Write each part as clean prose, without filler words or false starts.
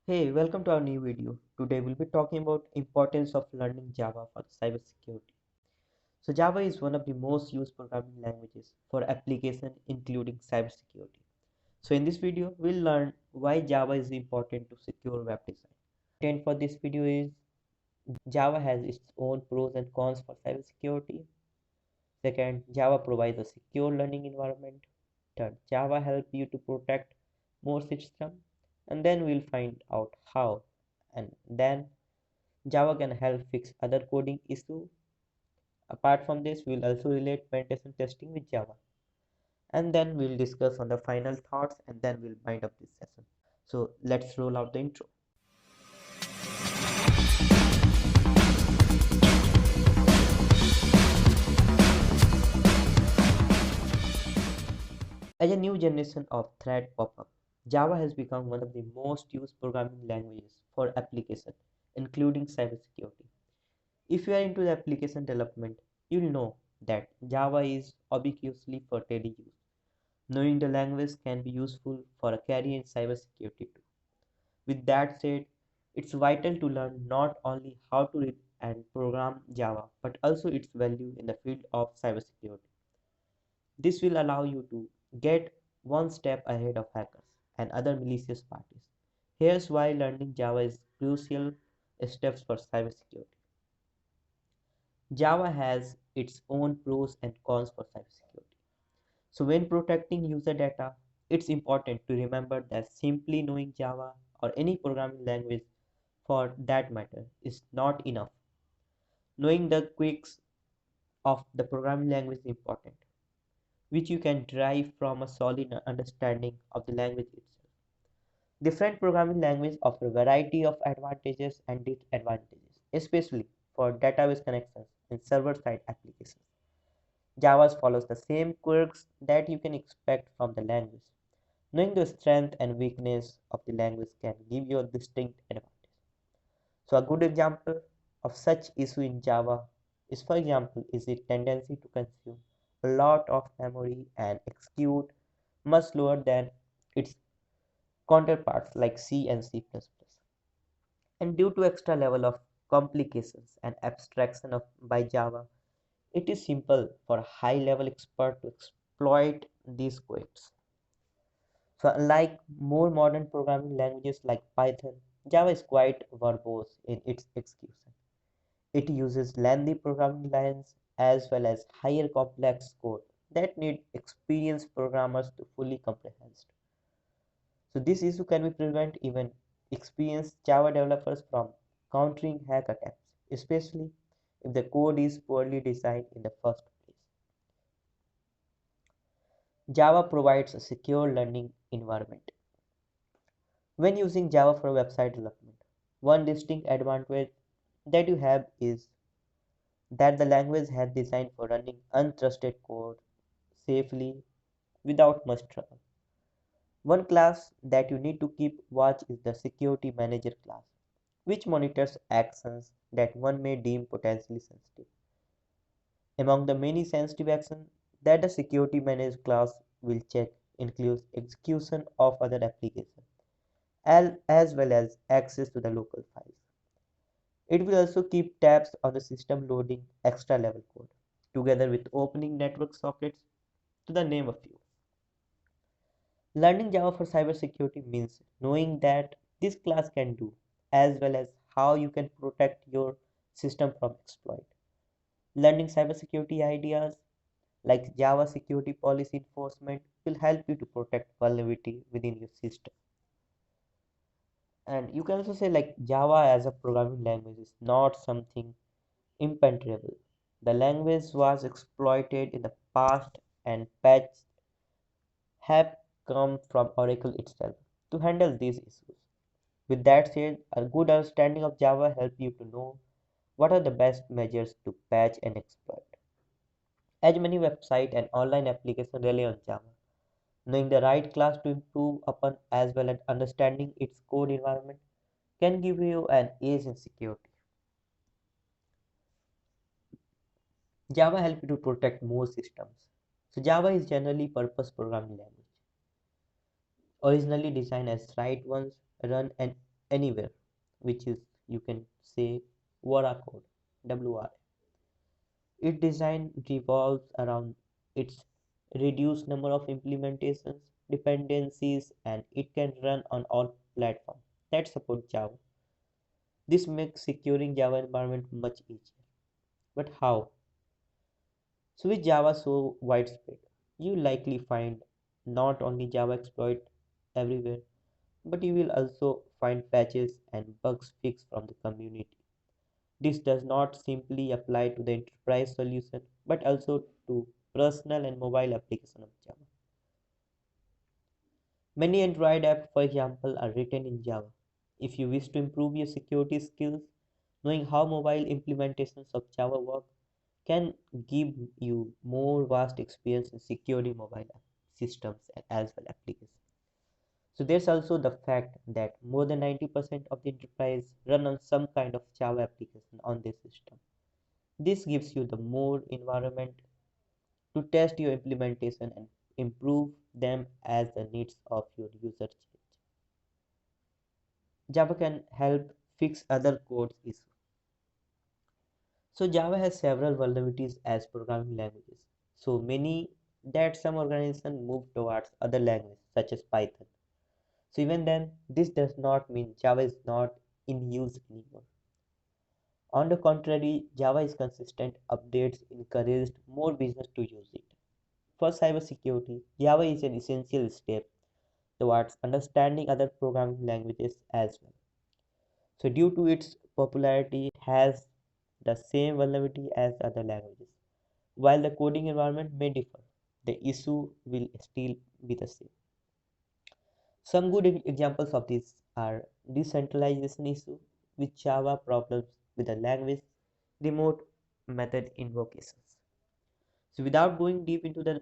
Hey, welcome to our new video. Today we'll be talking about importance of learning Java for cybersecurity. So Java is one of the most used programming languages for application including cybersecurity. So in this video, we'll learn why Java is important to secure web design. Content for this video is Java has its own pros and cons for cybersecurity. Second, Java provides a secure learning environment. Third, Java helps you to protect more system. And then we'll find out how. And then Java can help fix other coding issues. Apart from this, we'll also relate penetration testing with Java. And then we'll discuss on the final thoughts and then we'll wind up this session. So let's roll out the intro. As a new generation of threat pop up, Java has become one of the most used programming languages for application, including cybersecurity. If you are into the application development, you'll know that Java is ubiquitously for daily use. Knowing the language can be useful for a career in cybersecurity too. With that said, it's vital to learn not only how to read and program Java, but also its value in the field of cybersecurity. This will allow you to get one step ahead of hackers and other malicious parties. Here's why learning Java is crucial steps for cybersecurity. Java has its own pros and cons for cybersecurity. So when protecting user data, it's important to remember that simply knowing Java or any programming language for that matter is not enough. Knowing the quirks of the programming language is important, which you can derive from a solid understanding of the language itself. Different programming languages offer a variety of advantages and disadvantages, especially for database connections and server-side applications. Java follows the same quirks that you can expect from the language. Knowing the strength and weakness of the language can give you a distinct advantage. So a good example of such issue in Java is, for example, is the tendency to consume a lot of memory and execute much slower than its counterparts like C and C++. And due to extra level of complications and abstraction by Java, it is simple for a high level expert to exploit these quirks. So unlike more modern programming languages like Python, Java is quite verbose in its execution. It uses lengthy programming lines as well as higher complex code that need experienced programmers to fully comprehend. So this issue can be prevent even experienced Java developers from countering hack attempts, especially if the code is poorly designed in the first place. Java provides a secure learning environment. When using Java for website development, one distinct advantage that you have is that the language has designed for running untrusted code safely without much trouble. One class that you need to keep watch is the security manager class, which monitors actions that one may deem potentially sensitive. Among the many sensitive actions that the security manager class will check includes execution of other applications as well as access to the local files. It will also keep tabs on the system loading extra level code, together with opening network sockets to the name a few. Learning Java for cybersecurity means knowing that this class can do, as well as how you can protect your system from exploit. Learning cybersecurity ideas like Java security policy enforcement will help you to protect vulnerability within your system. And you can also say like Java as a programming language is not something impenetrable. The language was exploited in the past and patches have come from Oracle itself to handle these issues. With that said, a good understanding of Java helps you to know what are the best measures to patch and exploit. As many website and online applications rely on Java, knowing the right class to improve upon as well as understanding its code environment can give you an edge in security. Java helps you to protect more systems. So Java is generally purpose programming language, originally designed as write once, run and anywhere, which is you can say Wara code, WR. Its design revolves around its reduced number of implementations, dependencies, and it can run on all platforms that support Java. This makes securing Java environment much easier. But how? So with Java so widespread, you likely find not only Java exploit everywhere, but you will also find patches and bugs fixed from the community. This does not simply apply to the enterprise solution, but also to personal and mobile application of Java. Many Android apps, for example, are written in Java. If you wish to improve your security skills, knowing how mobile implementations of Java work can give you more vast experience in securing mobile systems and as well applications. So there's also the fact that more than 90% of the enterprise run on some kind of Java application on this system. This gives you the more environment to test your implementation and improve them as the needs of your user change. Java can help fix other codes issues. So Java has several vulnerabilities as programming languages. So many that some organizations move towards other languages such as Python. So even then, this does not mean Java is not in use anymore. On the contrary, Java is consistent updates encouraged more business to use it. For cybersecurity, Java is an essential step towards understanding other programming languages as well. So due to its popularity, it has the same vulnerability as other languages. While the coding environment may differ, the issue will still be the same. Some good examples of this are decentralization issue with Java problems with the language remote method invocations. So without going deep into the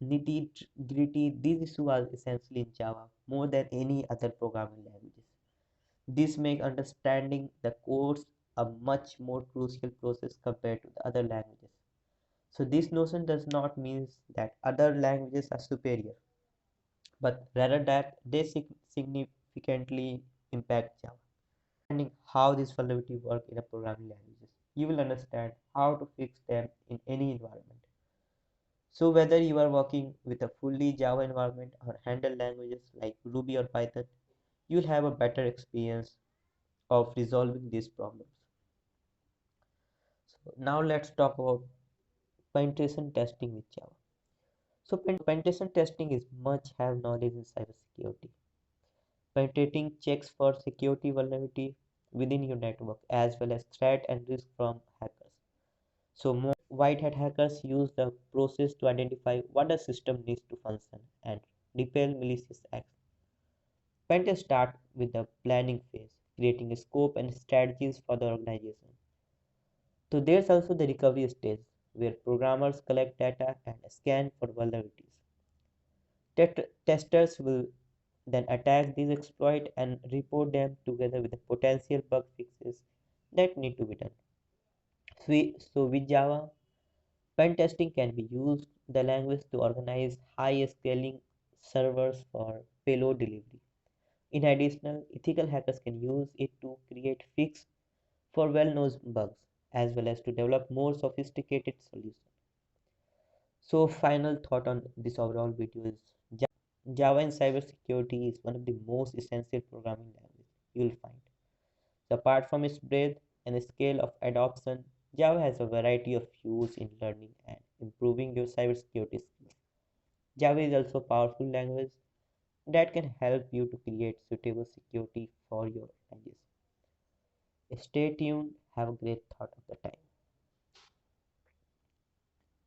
nitty gritty, these issues are essentially in Java more than any other programming languages. This makes understanding the codes a much more crucial process compared to the other languages. So this notion does not mean that other languages are superior, but rather that they significantly impact Java. Understanding how these vulnerability work in a programming languages, you will understand how to fix them in any environment. So whether you are working with a fully Java environment or handle languages like Ruby or Python, you'll have a better experience of resolving these problems. So now let's talk about penetration testing with Java. So penetration testing is much have knowledge in cybersecurity. Penetrating checks for security vulnerability within your network as well as threat and risk from hackers. So more white hat hackers use the process to identify what the system needs to function and repel malicious acts. Pentests start with the planning phase, creating a scope and strategies for the organization. So there's also the recovery stage, where programmers collect data and scan for vulnerabilities. Testers will then attack these exploits and report them together with the potential bug fixes that need to be done. So with Java, pen testing can be used the language to organize high scaling servers for payload delivery. In addition, ethical hackers can use it to create fixes for well-known bugs as well as to develop more sophisticated solutions. So final thought on this overall video is Java in cybersecurity is one of the most essential programming languages you will find. So apart from its breadth and scale of adoption, Java has a variety of use in learning and improving your cybersecurity skills. Java is also a powerful language that can help you to create suitable security for your organization. Stay tuned. Have a great thought.